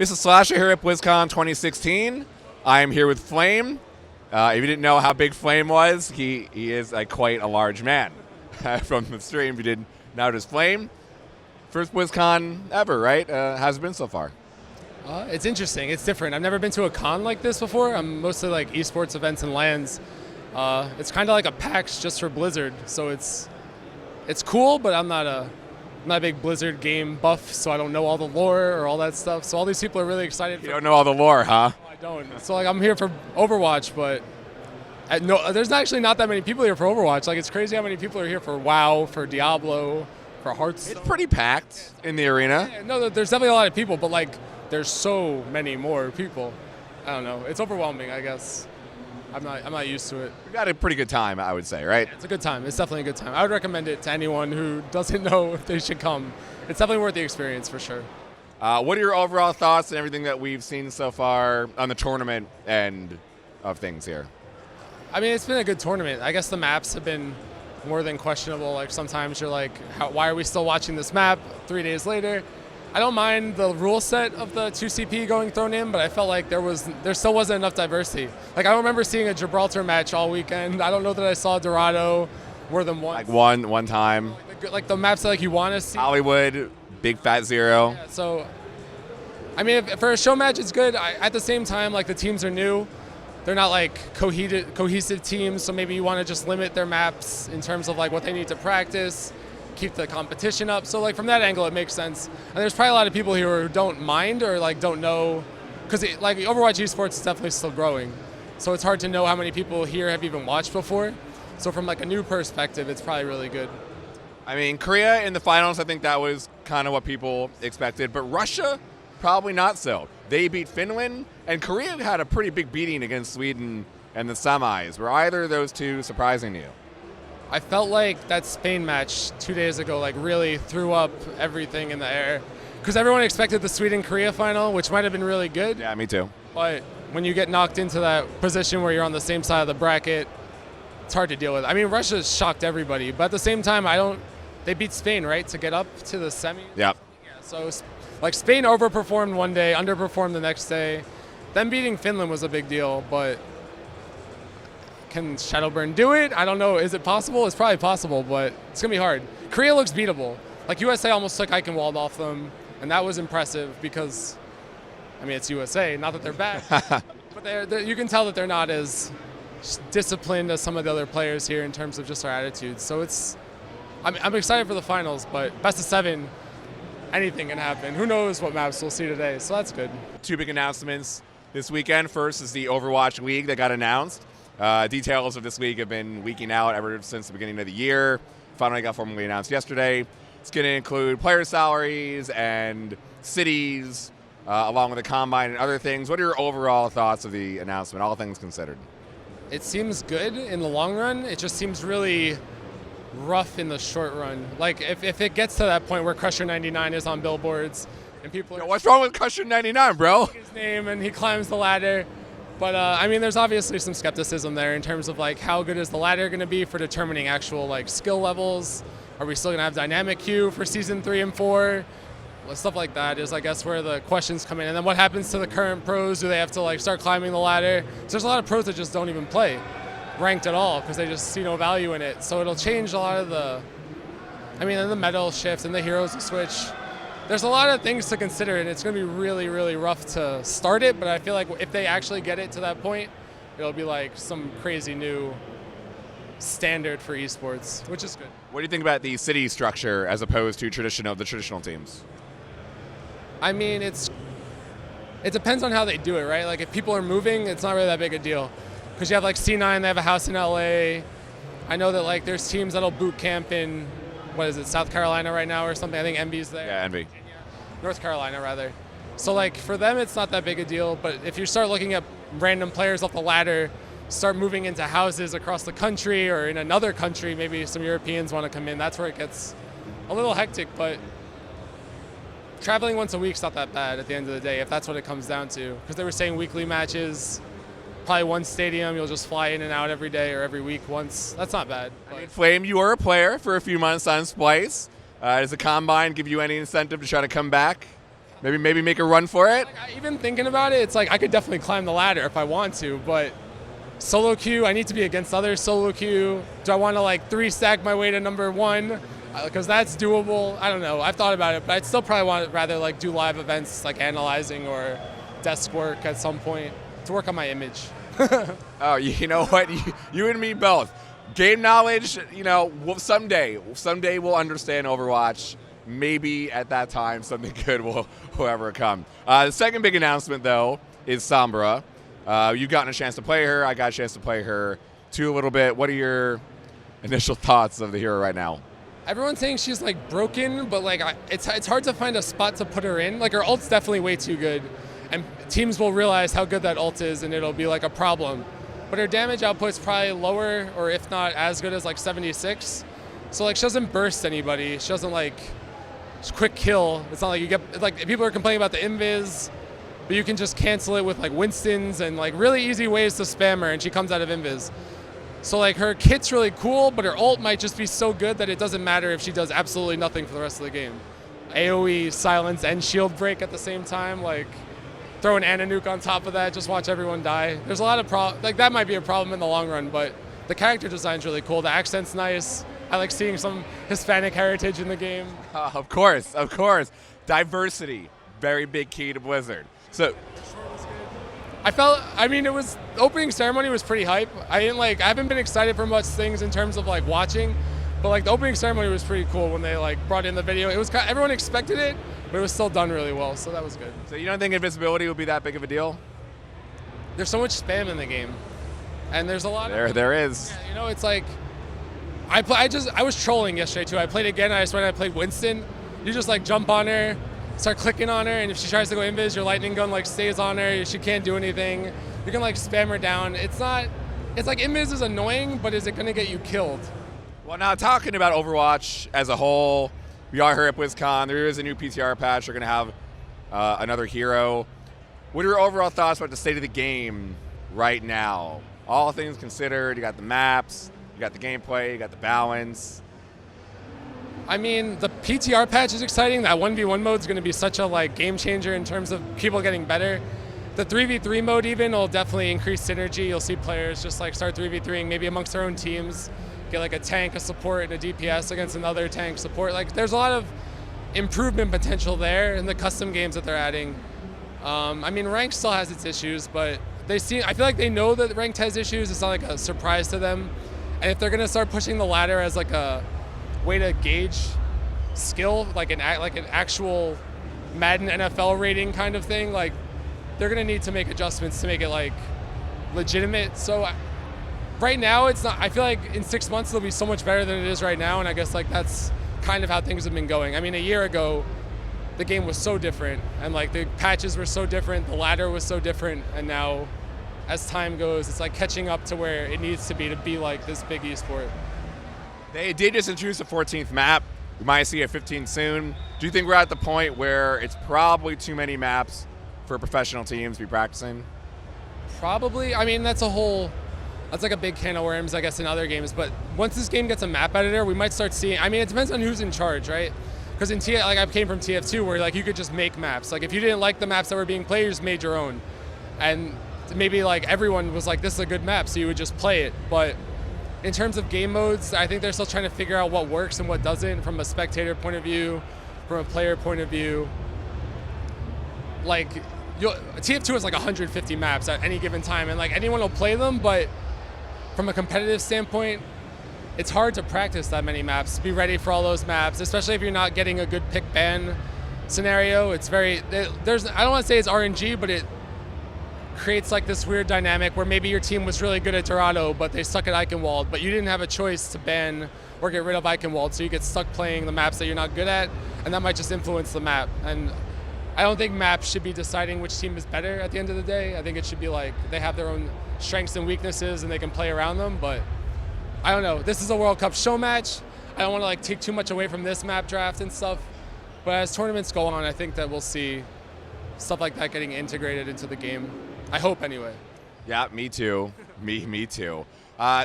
This is Slasher here at BlizzCon 2016. I am here with Flame. If you didn't know how big Flame was, he is quite a large man. From the stream, if you didn't notice Flame. First BlizzCon ever, right? How's it been so far? It's interesting. It's different. I've never been to a con like this before. I'm mostly like esports events and LANs. It's kind of like a PAX just for Blizzard, so it's cool, but I'm not a big Blizzard game buff, so I don't know all the lore or all that stuff. So all these people are really excited. You don't know all the lore, huh? No, I don't. So like I'm here for Overwatch, but there's actually not that many people here for Overwatch. Like it's crazy how many people are here for WoW, for Diablo, for Hearthstone. It's pretty packed in the arena. Yeah, no, there's definitely a lot of people, but like there's so many more people. I don't know. It's overwhelming, I guess. I'm not used to it. We got a pretty good time, I would say, right? Yeah, it's a good time. It's definitely a good time. I would recommend it to anyone who doesn't know if they should come. It's definitely worth the experience for sure. What are your overall thoughts and everything that we've seen so far on the tournament end of things here? I mean, it's been a good tournament. I guess the maps have been more than questionable. Like sometimes you're like, why are we still watching this map 3 days later? I don't mind the rule set of the 2CP going thrown in, but I felt like there still wasn't enough diversity. Like I remember seeing a Gibraltar match all weekend. I don't know that I saw Dorado more than once. Like one time. Like the maps that like you want to see. Hollywood, Big Fat Zero. Yeah, so, I mean, for a show match, it's good. At the same time, like the teams are new. They're not like cohesive teams, so maybe you want to just limit their maps in terms of like what they need to practice, keep the competition up. So like from that angle, it makes sense. And there's probably a lot of people here who don't mind or like don't know, because like Overwatch Esports is definitely still growing. So it's hard to know how many people here have even watched before. So from like a new perspective, it's probably really good. I mean, Korea in the finals, I think that was kind of what people expected, but Russia, probably not so. They beat Finland, and Korea had a pretty big beating against Sweden in the semis. Were either of those two surprising to you? I felt like that Spain match 2 days ago like really threw up everything in the air, because everyone expected the Sweden-Korea final, which might have been really good. Yeah, me too. But when you get knocked into that position where you're on the same side of the bracket, it's hard to deal with. I mean, Russia shocked everybody, but at the same time, they beat Spain, right, to get up to the semi? Yep. Yeah, so like Spain overperformed one day, underperformed the next day. Them beating Finland was a big deal, but can Shadowburn do it? I don't know. Is it possible? It's probably possible, but it's going to be hard. Korea looks beatable. Like USA almost took Eichenwald off them, and that was impressive because, I mean, it's USA. Not that they're bad, but you can tell that they're not as disciplined as some of the other players here in terms of just their attitudes. So I'm excited for the finals, but best of 7, anything can happen. Who knows what maps we'll see today, so that's good. Two big announcements this weekend. First is the Overwatch League that got announced. Details of this league have been leaking out ever since the beginning of the year. Finally got formally announced yesterday. It's going to include player salaries and cities, along with the combine and other things. What are your overall thoughts of the announcement, all things considered? It seems good in the long run. It just seems really rough in the short run. Like if it gets to that point where Crusher 99 is on billboards and people are what's wrong with Crusher 99, bro? His name and he climbs the ladder. But I mean, there's obviously some skepticism there in terms of like how good is the ladder going to be for determining actual like skill levels. Are we still going to have dynamic queue for season 3 and 4? Well, stuff like that is, I guess, where the questions come in. And then what happens to the current pros? Do they have to like start climbing the ladder? So there's a lot of pros that just don't even play ranked at all because they just see no value in it. So it'll change a lot of and the medal shift and the heroes will switch. There's a lot of things to consider, and it's going to be really, really rough to start it, but I feel like if they actually get it to that point, it'll be like some crazy new standard for esports, which is good. What do you think about the city structure as opposed to the traditional teams? I mean, it depends on how they do it, right? Like if people are moving, it's not really that big a deal. Because you have like C9, they have a house in LA. I know that like there's teams that'll boot camp in, what is it, South Carolina right now or something? I think Envy's there. Yeah, Envy. North Carolina, rather. So like for them, it's not that big a deal. But if you start looking at random players off the ladder, start moving into houses across the country or in another country, maybe some Europeans want to come in, that's where it gets a little hectic. But traveling once a week's not that bad at the end of the day, if that's what it comes down to. Because they were saying weekly matches, probably one stadium, you'll just fly in and out every day or every week once. That's not bad. I mean, Flame, you were a player for a few months on Splice. Does the Combine give you any incentive to try to come back? Maybe make a run for it. Even thinking about it, it's like I could definitely climb the ladder if I want to, but solo queue, I need to be against others solo queue. Do I want to like 3-stack my way to number 1? Because that's doable. I don't know. I've thought about it, but I'd still probably want to rather like do live events like analyzing or desk work at some point to work on my image. Oh, you know what? You and me both. Game knowledge, someday we'll understand Overwatch. Maybe at that time something good will ever come. The second big announcement, though, is Sombra. You've gotten a chance to play her. I got a chance to play her too a little bit. What are your initial thoughts of the hero right now? Everyone's saying she's like broken, but like it's hard to find a spot to put her in. Like her ult's definitely way too good, and teams will realize how good that ult is, and it'll be like a problem. But her damage output's probably lower, or if not as good as like 76. So like she doesn't burst anybody. She doesn't like quick kill. It's not like you get like people are complaining about the invis, but you can just cancel it with like Winston's and like really easy ways to spam her, and she comes out of invis. So like her kit's really cool, but her ult might just be so good that it doesn't matter if she does absolutely nothing for the rest of the game. AoE, silence, and shield break at the same time, like throw an Ana nuke on top of that, just watch everyone die. There's a lot of like that might be a problem in the long run, but the character design's really cool. The accent's nice. I like seeing some Hispanic heritage in the game. Of course. Diversity, very big key to Blizzard. So it was opening ceremony was pretty hype. I haven't been excited for much things in terms of like watching, but like the opening ceremony was pretty cool when they like brought in the video. It was everyone expected it, but it was still done really well, so that was good. So you don't think invisibility would be that big of a deal? There's so much spam in the game, and there's a lot. There is. Yeah, it's like I was trolling yesterday too. I played again. I played Winston. You just like jump on her, start clicking on her, and if she tries to go invis, your lightning gun like stays on her. She can't do anything. You can like spam her down. It's like invis is annoying, but is it gonna get you killed? Well, now talking about Overwatch as a whole, we are here at BlizzCon. There is a new PTR patch. We're gonna have another hero. What are your overall thoughts about the state of the game right now? All things considered, you got the maps, you got the gameplay, you got the balance. I mean, the PTR patch is exciting. That 1v1 mode is going to be such a like game changer in terms of people getting better. The 3v3 mode even will definitely increase synergy. You'll see players just like start 3v3ing maybe amongst their own teams, get like a tank, a support, and a DPS against another tank support. Like there's a lot of improvement potential there in the custom games that they're adding. Ranked still has its issues, but I feel like they know that Ranked has issues. It's not like a surprise to them. And if they're going to start pushing the ladder as like a way to gauge skill, like an actual Madden NFL rating kind of thing, like they're gonna need to make adjustments to make it like legitimate. So right now it's not. I feel like in 6 months it'll be so much better than it is right now, and I guess like that's kind of how things have been going. I mean, a year ago the game was so different, and like the patches were so different, the ladder was so different, and now as time goes it's like catching up to where it needs to be like this big esport. They did just introduce a 14th map. We might see a 15th soon. Do you think we're at the point where it's probably too many maps for professional teams to be practicing? Probably. I mean, that's like a big can of worms, I guess, in other games. But once this game gets a map editor, we might start seeing. I mean, it depends on who's in charge, right? Because I came from TF2, where like you could just make maps. Like if you didn't like the maps that were being played, you just made your own. And maybe like everyone was like, this is a good map, so you would just play it. But in terms of game modes, I think they're still trying to figure out what works and what doesn't from a spectator point of view, from a player point of view. Like, TF2 has like 150 maps at any given time, and like anyone will play them, but from a competitive standpoint, it's hard to practice that many maps, be ready for all those maps, especially if you're not getting a good pick ban scenario. It's I don't want to say it's RNG, but it creates like this weird dynamic where maybe your team was really good at Dorado, but they suck at Eichenwald, but you didn't have a choice to ban or get rid of Eichenwald, so you get stuck playing the maps that you're not good at, and that might just influence the map. And I don't think maps should be deciding which team is better at the end of the day. I think it should be like they have their own strengths and weaknesses and they can play around them, but I don't know. This is a World Cup show match. I don't want to like take too much away from this map draft and stuff, but as tournaments go on, I think that we'll see stuff like that getting integrated into the game. I hope anyway. Yeah, me too. Me too.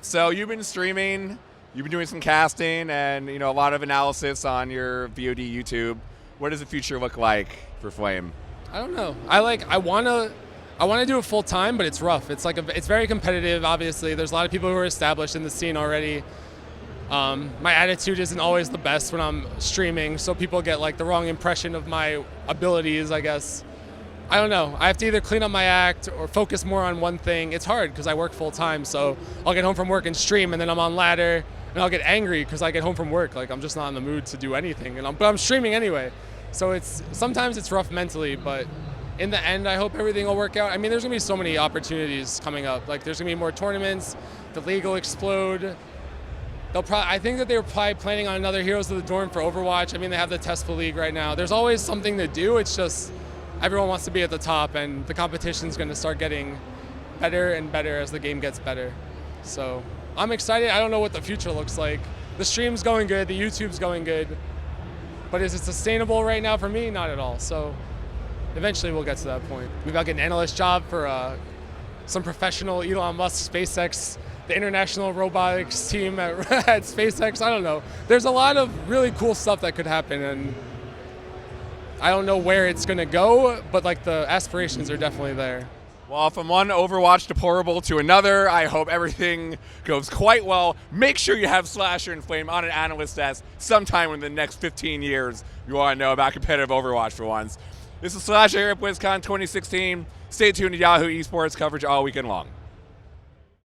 So you've been streaming, you've been doing some casting, and a lot of analysis on your VOD YouTube. What does the future look like for Flame? I don't know. I wanna do it full time, but it's rough. It's it's very competitive. Obviously, there's a lot of people who are established in the scene already. My attitude isn't always the best when I'm streaming, so people get like the wrong impression of my abilities, I guess. I don't know. I have to either clean up my act or focus more on one thing. It's hard because I work full time, so I'll get home from work and stream, and then I'm on ladder, and I'll get angry because I get home from work. Like I'm just not in the mood to do anything, but I'm streaming anyway. So sometimes it's rough mentally, but in the end, I hope everything will work out. I mean, there's gonna be so many opportunities coming up. Like there's gonna be more tournaments. The league will explode. I think that they were probably planning on another Heroes of the Dorm for Overwatch. I mean, they have the TESPA League right now. There's always something to do. It's just everyone wants to be at the top, and the competition's going to start getting better and better as the game gets better. So I'm excited. I don't know what the future looks like. The stream's going good. The YouTube's going good. But is it sustainable right now for me? Not at all. So eventually we'll get to that point. Maybe I'll get an analyst job for some professional Elon Musk SpaceX, the international robotics team at SpaceX. I don't know. There's a lot of really cool stuff that could happen, and I don't know where it's going to go, but like the aspirations are definitely there. Well, from one Overwatch deplorable to another, I hope everything goes quite well. Make sure you have Slasher and Flame on an analyst desk sometime in the next 15 years. You want to know about competitive Overwatch for once. This is Slasher here at BlizzCon 2016. Stay tuned to Yahoo Esports coverage all weekend long.